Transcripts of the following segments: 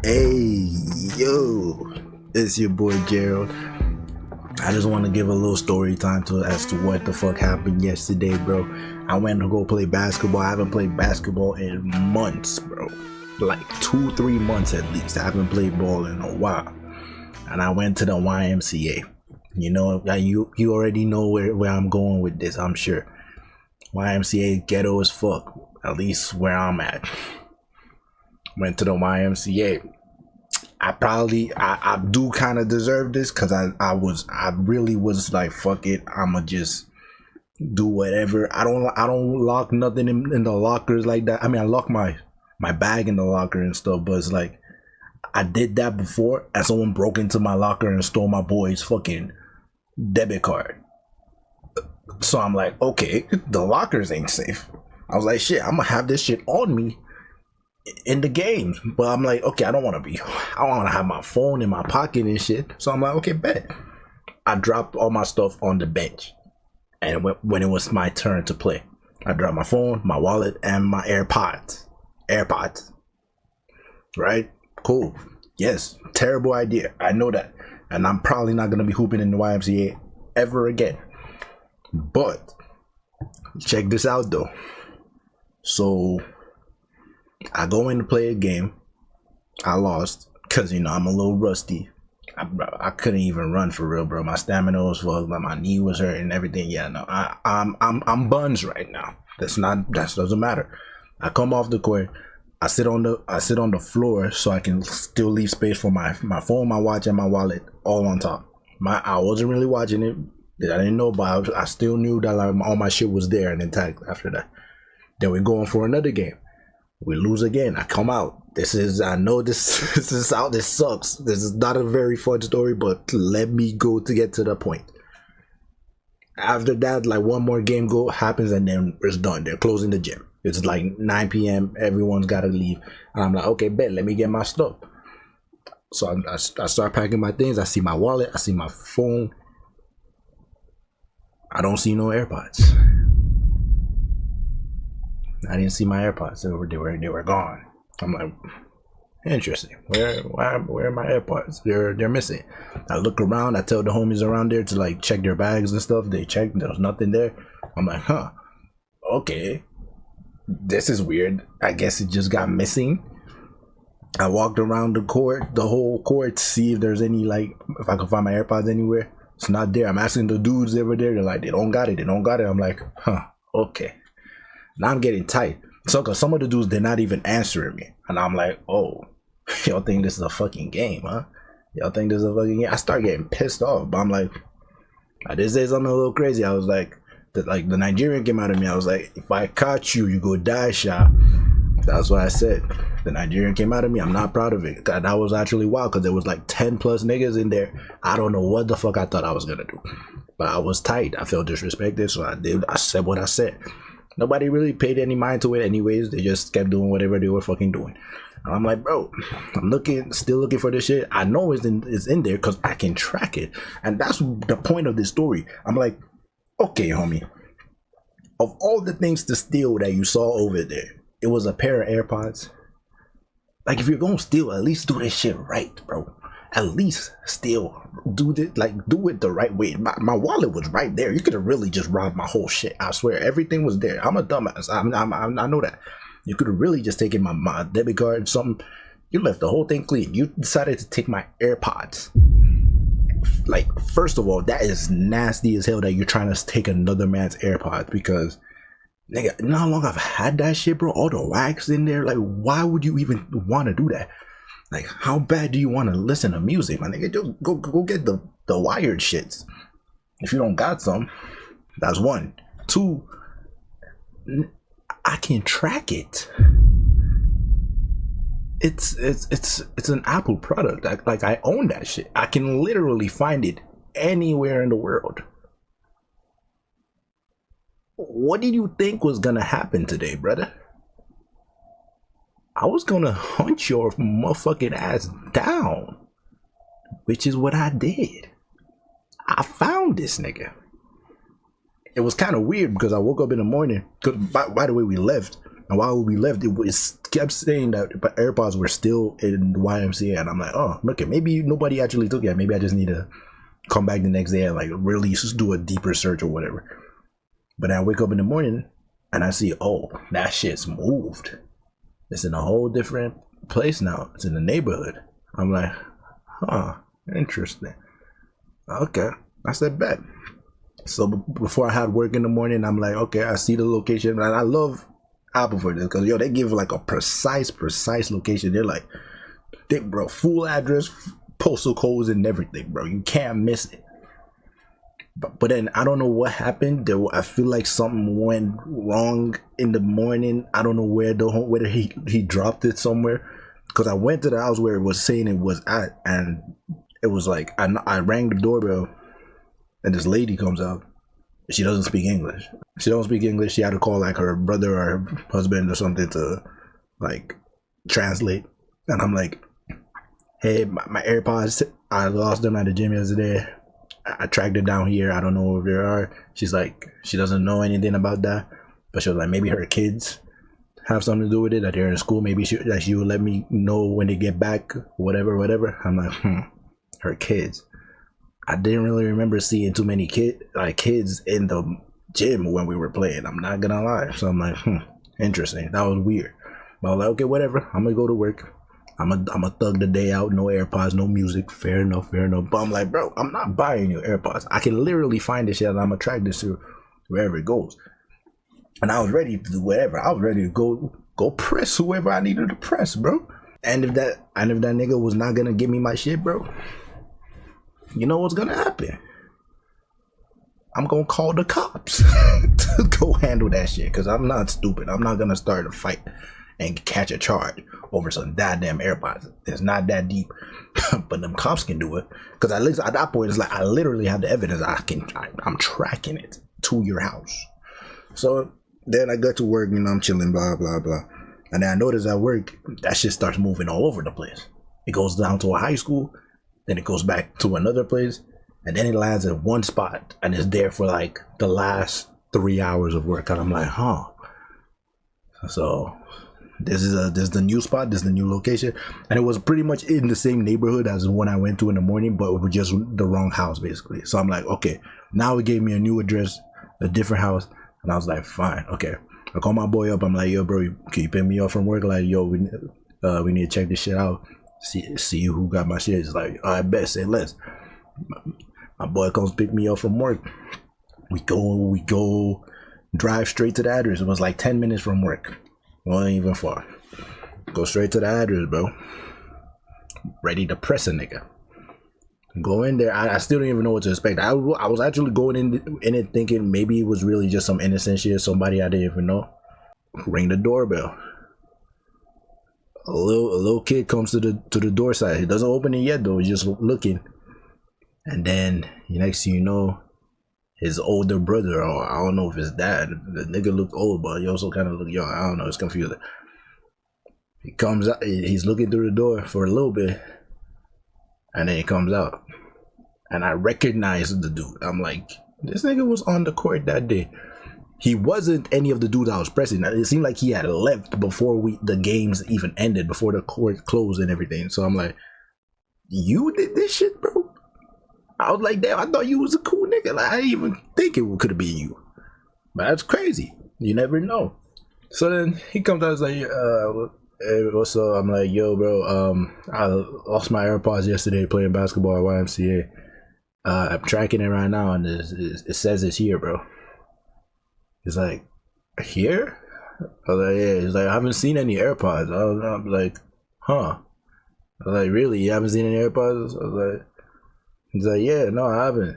Hey, yo, it's your boy Gerald. I just want to give a little story time as to what the fuck happened yesterday, bro. I went to go play basketball. I haven't played basketball in months, bro. Like 2-3 months at least. I haven't played ball in a while. And I went to the YMCA. You know, you already know where I'm going with this, I'm sure. YMCA ghetto as fuck. At least where I'm at. Went to the YMCA. I do kind of deserve this because I really was like, fuck it, I'ma just do whatever. I don't lock nothing in the lockers like that. I mean, I lock my bag in the locker and stuff, but it's like I did that before and someone broke into my locker and stole my boy's fucking debit card. So I'm like, okay, the lockers ain't safe. I was like, shit, I'm gonna have this shit on me in the games. But I'm like, okay, I don't want to have my phone in my pocket and shit. So I'm like, okay, bet. I dropped all my stuff on the bench. And when it was my turn to play, I dropped my phone, my wallet, and my AirPods. Right? Cool. Yes, terrible idea. I know that. And I'm probably not going to be hooping in the YMCA ever again. But check this out though. So I go in to play a game. I lost because I'm a little rusty. I couldn't even run for real, bro. My stamina was fucked. My knee was hurting and everything. Yeah, no, I'm buns right now. That doesn't matter. I come off the court. I sit on the floor so I can still leave space for my phone, my watch, and my wallet all on top. I wasn't really watching it. I didn't know, but I still knew that all my shit was there and intact after that. Then we're going for another game. We lose again. I come out. I know this is how this sucks. This is not a very fun story, but let me go to get to the point. After that, like one more game happens and then it's done. They're closing the gym. It's like 9 p.m. Everyone's got to leave. And I'm like, okay, bet. Let me get my stuff. So I start packing my things. I see my wallet. I see my phone. I don't see no AirPods. I didn't see my AirPods. They were gone. I'm like, interesting. Where are my AirPods? They're missing. I look around. I tell the homies around there to like check their bags and stuff. They checked. There was nothing there. I'm like, huh. Okay. This is weird. I guess it just got missing. I walked around the whole court, to see if there's any if I could find my AirPods anywhere. It's not there. I'm asking the dudes over there. They're like, they don't got it. I'm like, huh. Okay. Now I'm getting tight. So, cause some of the dudes, they're not even answering me. And I'm like, oh, y'all think this is a fucking game, huh? Y'all think this is a fucking game? I start getting pissed off. But I'm like, I did say something a little crazy. I was like, the Nigerian came out of me. I was like, if I caught you, you go die, Sha. That's what I said. The Nigerian came out of me. I'm not proud of it. That was actually wild because there was like 10 plus niggas in there. I don't know what the fuck I thought I was gonna do. But I was tight. I felt disrespected. So I said what I said. Nobody really paid any mind to it anyways. They just kept doing whatever they were fucking doing. And I'm like, bro, I'm still looking for this shit. I know it's in there because I can track it. And that's the point of this story. I'm like, okay, homie. Of all the things to steal that you saw over there, it was a pair of AirPods. Like, if you're gonna steal, at least do this shit right, bro. At least steal. Do it the right way. My wallet was right there. You could have really just robbed my whole shit. I swear, everything was there. I'm a dumbass. I know that. You could have really just taken my debit card or something. You left the whole thing clean. You decided to take my AirPods. Like, first of all, that is nasty as hell that you're trying to take another man's AirPods because, nigga, you know how long I've had that shit, bro? All the wax in there. Like, why would you even want to do that? Like, how bad do you want to listen to music, my nigga? Just go get the wired shits. If you don't got some, that's one. Two, I can track it. It's an Apple product. I own that shit. I can literally find it anywhere in the world. What did you think was gonna happen today, brother? I was gonna hunt your motherfucking ass down, which is what I did. I found this nigga. It was kind of weird because I woke up in the morning. Cause by the way, we left. And while we left, it kept saying that AirPods were still in the YMCA, and I'm like, oh, okay, maybe nobody actually took it. Maybe I just need to come back the next day and like really just do a deeper search or whatever. But I wake up in the morning and I see, oh, that shit's moved. It's in a whole different place now. It's in the neighborhood. I'm like, huh, interesting. Okay, I said bet. So before I had work in the morning, I'm like, okay, I see the location, and I love Apple for this because they give like a precise location. They're like, bro, full address, postal codes, and everything, bro. You can't miss it. But then I don't know what happened. I feel like something went wrong in the morning. I don't know whether he dropped it somewhere. Because I went to the house where it was saying it was at, and it was like I rang the doorbell, and this lady comes out. She doesn't speak English. She don't speak English. She had to call like her brother or her husband or something to like translate. And I'm like, hey, my AirPods, I lost them at the gym yesterday. I tracked it down here. I don't know where they are. She's like, she doesn't know anything about that, but she was like, maybe her kids have something to do with it, that they're in school. Maybe she will let me know when they get back, whatever. I'm like, her kids. I didn't really remember seeing too many kids in the gym when we were playing. I'm not gonna lie. So I'm like, interesting. That was weird. But I was like, okay, whatever. I'm gonna go to work. I'm a thug the day out. No AirPods, no music. Fair enough. But I'm like, bro, I'm not buying you AirPods. I can literally find this shit, and I'm gonna track this to wherever it goes. And I was ready to do whatever. I was ready to go press whoever I needed to press, bro. And if that nigga was not gonna give me my shit, bro, you know what's gonna happen? I'm gonna call the cops to go handle that shit, because I'm not stupid. I'm not gonna start a fight and catch a charge over some goddamn AirPods. It's not that deep. But them cops can do it, because at least at that point it's like I literally have the evidence. I'm tracking it to your house. So then I got to work, I'm chilling, blah blah blah, and then I noticed at work that shit starts moving all over the place. It goes down to a high school, then it goes back to another place, and then it lands at one spot and it's there for like the last 3 hours of work. And I'm like, huh. So this is the new spot, this is the new location, and it was pretty much in the same neighborhood as the one I went to in the morning, but it was just the wrong house basically. So I'm like, okay, now it gave me a new address, a different house, and I was like, fine, okay. I call my boy up. I'm like, yo, bro, can you pick me up from work? Like, yo, we need to check this shit out. See who got my shit. It's like, I bet, say less. My boy comes pick me up from work. We go drive straight to the address. It was like 10 minutes from work. Wasn't even far. Go straight to the address, bro. Ready to press a nigga. Go in there. I still don't even know what to expect. I was actually going in it thinking maybe it was really just some innocent shit, somebody I didn't even know. Ring the doorbell. A little kid comes to the door side. He doesn't open it yet though. He's just looking. And then next thing you know, his older brother, or I don't know if it's dad. The nigga looked old, but he also kind of looked young. I don't know. It's confusing. He comes out. He's looking through the door for a little bit, and then he comes out. And I recognized the dude. I'm like, this nigga was on the court that day. He wasn't any of the dudes I was pressing. It seemed like he had left before the games even ended, before the court closed and everything. So I'm like, you did this shit, bro? I was like, damn, I thought you was a cool nigga. Like, I didn't even think it could have been you. But that's crazy. You never know. So then he comes out and is like, hey, what's up? I'm like, yo, bro, I lost my AirPods yesterday playing basketball at YMCA. I'm tracking it right now, and it says it's here, bro. He's like, here? I was like, yeah. He's like, I haven't seen any AirPods. I'm like, huh? I was like, really? You haven't seen any AirPods? I was like, he's like, yeah, no, I haven't.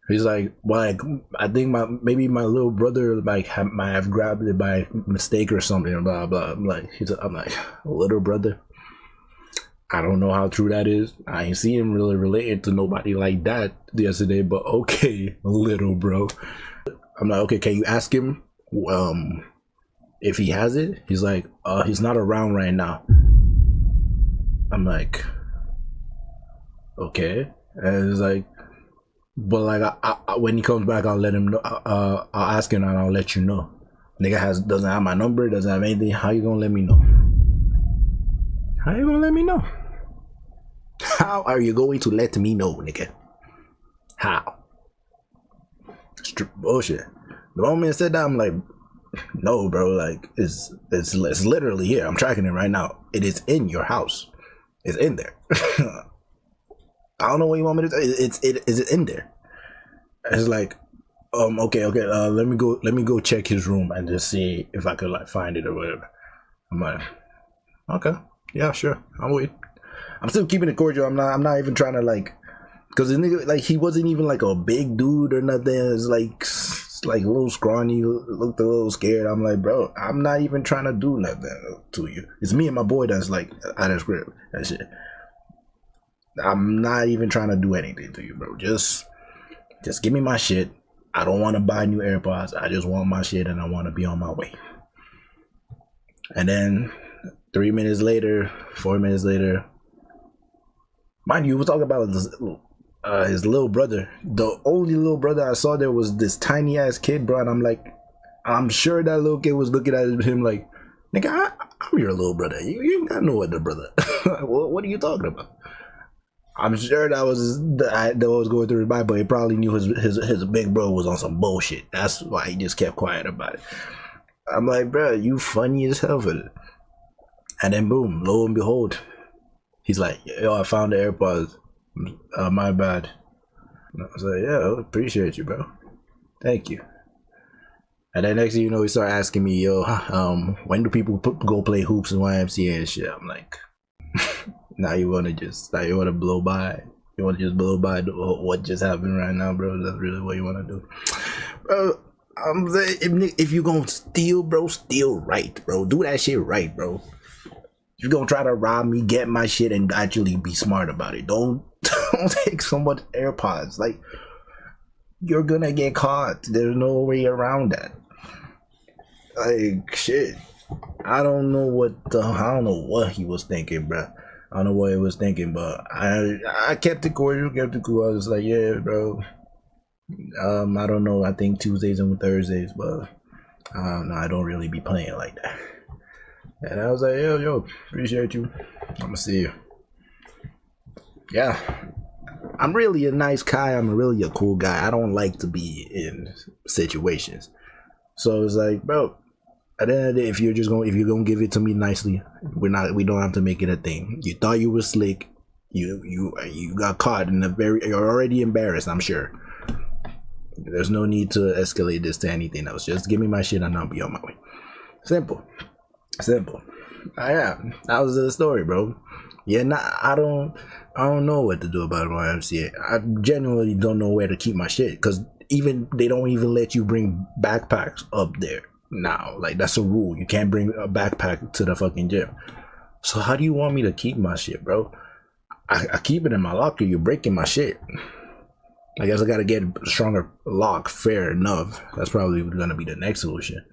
He's like, well, I think maybe my little brother might have grabbed it by mistake or something, blah blah. I'm like, little brother. I don't know how true that is. I ain't seen him really related to nobody like that yesterday, but okay, little bro. I'm like, okay, can you ask him if he has it? He's like, he's not around right now. I'm like, okay. And it's like, but like, I when he comes back, I'll let him know. I'll ask him and I'll let you know. Nigga doesn't have my number, doesn't have anything. How you gonna let me know? How you gonna let me know? How are you going to let me know, nigga? How? Bullshit. The moment I said that, I'm like, no, bro. Like, it's literally here. I'm tracking it right now. It is in your house. It's in there. I don't know what you want me to say. Is it in there? It's like, okay. Let me go check his room and just see if I could like find it or whatever. I'm like, okay, yeah, sure. I'm waiting. I'm still keeping it cordial. I'm not even trying to like, cause the nigga, like, he wasn't even like a big dude or nothing. It's like a little scrawny, looked a little scared. I'm like, bro, I'm not even trying to do nothing to you. It's me and my boy that's like at his crib. That shit. I'm not even trying to do anything to you, bro. Just give me my shit. I don't want to buy new AirPods. I just want my shit and I want to be on my way. And then 3 minutes later, 4 minutes later, mind you, we're talking about this, his little brother. The only little brother I saw there was this tiny ass kid, bro. And I'm like, I'm sure that little kid was looking at him like, nigga, I'm your little brother. You ain't got no other brother. What are you talking about? I'm sure that was that was going through his mind, but he probably knew his big bro was on some bullshit. That's why he just kept quiet about it. I'm like, bro, you funny as hell for it. And then boom, lo and behold, he's like, yo, I found the AirPods. My bad. And I was like, yeah, I appreciate you, bro. Thank you. And then next thing you know, he started asking me, yo, when do people go play hoops in YMCA and shit? I'm like, now you wanna blow by? You wanna just blow by what just happened right now, bro? That's really what you wanna do, bro? I'm saying, if you gonna steal, bro, steal right, bro. Do that shit right, bro. If you're gonna try to rob me, get my shit and actually be smart about it. Don't take someone's AirPods. Like, you're gonna get caught. There's no way around that. Like, shit. I don't know what he was thinking, bro. I don't know what he was thinking, but I kept it cordial, kept it cool. I was like, yeah, bro. I don't know. I think Tuesdays and Thursdays, but no, I don't really be playing like that. And I was like, yo, appreciate you. I'm gonna see you. Yeah, I'm really a nice guy. I'm really a cool guy. I don't like to be in situations. So it's like, bro, at the end of the day, if you're gonna give it to me nicely, we don't have to make it a thing. You thought you were slick. You got caught in you're already embarrassed, I'm sure. There's no need to escalate this to anything else. Just give me my shit and I'll be on my way. Simple. Yeah, that was the story, bro. Yeah, I don't know what to do about YMCA. I genuinely don't know where to keep my shit, because they don't even let you bring backpacks up there now. Like, that's a rule. You can't bring a backpack to the fucking gym. So how do you want me to keep my shit, bro? I keep it in my locker. You're breaking my shit. I guess I gotta get a stronger lock. Fair enough. That's probably gonna be the next solution.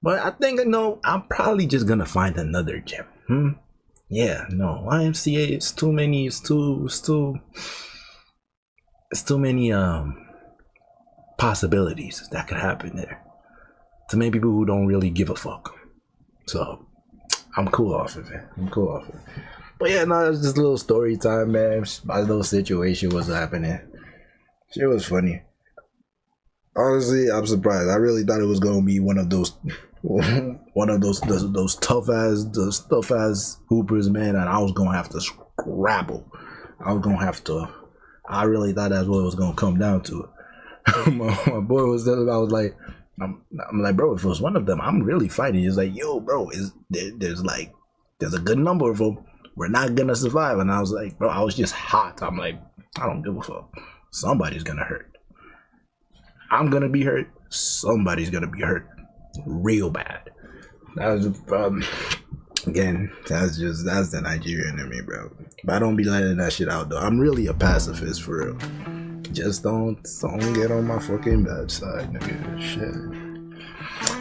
But I think, no, I'm probably just gonna find another gym. Yeah, no, YMCA, it's too many possibilities that could happen there. To many people who don't really give a fuck. So I'm cool off of it. But yeah, no, it's just a little story time, man. My little situation was happening. Shit was funny. Honestly, I'm surprised. I really thought it was gonna be one of those tough ass hoopers, man, and I was gonna have to scrabble. I really thought that's what it was gonna come down to. my boy was telling, I was like, I'm like, bro, if it was one of them, I'm really fighting. He's like, yo, bro, there's a good number of them. We're not gonna survive. And I was like, bro, I was just hot. I'm like, I don't give a fuck. Somebody's gonna hurt. I'm gonna be hurt. Somebody's gonna be hurt real bad. That was again, that's the Nigerian in me, bro. But I don't be letting that shit out though. I'm really a pacifist for real. Just don't get on my fucking bad side, nigga. Shit.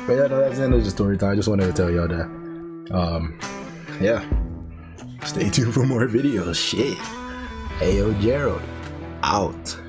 But yeah, no, that's the end of the story time. I just wanted to tell y'all that. Yeah. Stay tuned for more videos. Shit. Ayo Gerald. Out.